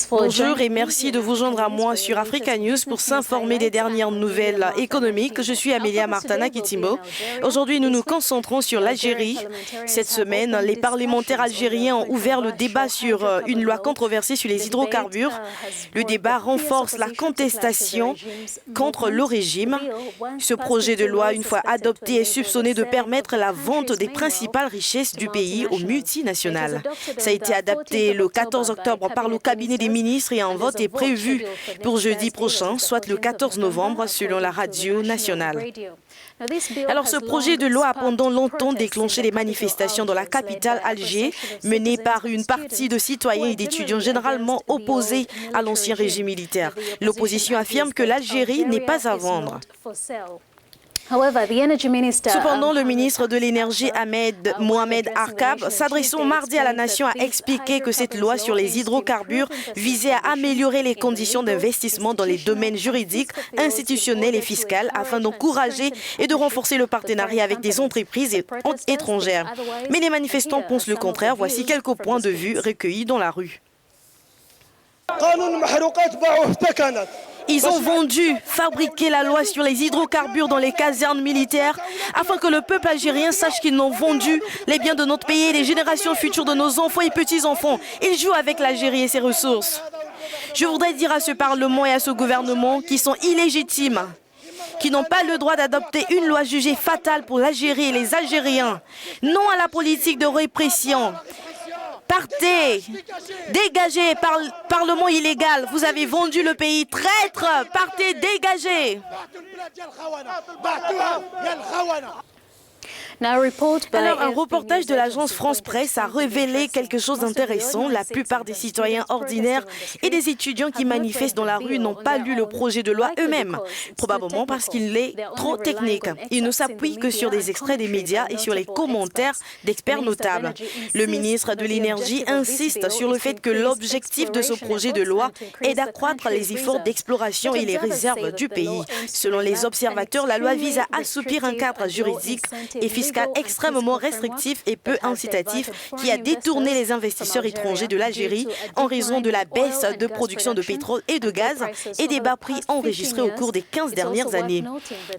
Bonjour et merci de vous joindre à moi sur Africa News pour s'informer des dernières nouvelles économiques. Je suis Amelia Martana Kitimbo. Aujourd'hui, nous nous concentrons sur l'Algérie. Cette semaine, les parlementaires algériens ont ouvert le débat sur une loi controversée sur les hydrocarbures. Le débat renforce la contestation contre le régime. Ce projet de loi, une fois adopté, est soupçonné de permettre la vente des principales richesses du pays aux multinationales. Ça a été adopté le 14 octobre par le cabinet des ministres et un vote est prévu pour jeudi prochain, soit le 14 novembre, selon la radio nationale. Alors, ce projet de loi a pendant longtemps déclenché des manifestations dans la capitale Alger, menées par une partie de citoyens et d'étudiants généralement opposés à l'ancien régime militaire. L'opposition affirme que l'Algérie n'est pas à vendre. Cependant, le ministre de l'Énergie, Mohamed Arkab, s'adressant mardi à la nation, a expliqué que cette loi sur les hydrocarbures visait à améliorer les conditions d'investissement dans les domaines juridiques, institutionnels et fiscaux afin d'encourager et de renforcer le partenariat avec des entreprises étrangères. Mais les manifestants pensent le contraire. Voici quelques points de vue recueillis dans la rue. Ils ont vendu, fabriqué la loi sur les hydrocarbures dans les casernes militaires afin que le peuple algérien sache qu'ils ont vendu les biens de notre pays et les générations futures de nos enfants et petits-enfants. Ils jouent avec l'Algérie et ses ressources. Je voudrais dire à ce Parlement et à ce gouvernement qui sont illégitimes, qui n'ont pas le droit d'adopter une loi jugée fatale pour l'Algérie et les Algériens. Non à la politique de répression. Partez, dégagez, parlement illégal, vous avez vendu le pays, traître, partez, dégagez. Alors, un reportage de l'agence France Presse a révélé quelque chose d'intéressant. La plupart des citoyens ordinaires et des étudiants qui manifestent dans la rue n'ont pas lu le projet de loi eux-mêmes, probablement parce qu'il est trop technique. Ils ne s'appuient que sur des extraits des médias et sur les commentaires d'experts notables. Le ministre de l'Énergie insiste sur le fait que l'objectif de ce projet de loi est d'accroître les efforts d'exploration et les réserves du pays. Selon les observateurs, la loi vise à assouplir un cadre juridique et fiscal extrêmement restrictif et peu incitatif qui a détourné les investisseurs étrangers de l'Algérie en raison de la baisse de production de pétrole et de gaz et des bas prix enregistrés au cours des 15 dernières années.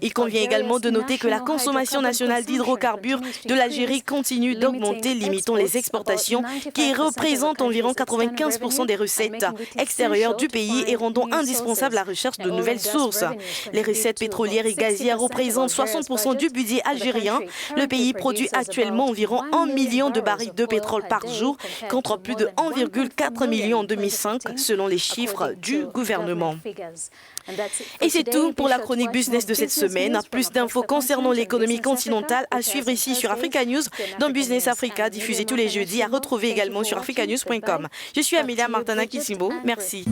Il convient également de noter que la consommation nationale d'hydrocarbures de l'Algérie continue d'augmenter, limitant les exportations qui représentent environ 95% des recettes extérieures du pays et rendant indispensable la recherche de nouvelles sources. Les recettes pétrolières et gazières représentent 60% du budget algérien. Le pays produit actuellement environ 1 million de barils de pétrole par jour, contre plus de 1,4 million en 2005, selon les chiffres du gouvernement. Et c'est tout pour la chronique business de cette semaine. Plus d'infos concernant l'économie continentale à suivre ici sur Africa News dans Business Africa, diffusé tous les jeudis, à retrouver également sur africanews.com. Je suis Amelia Martana Kitimbo. Merci.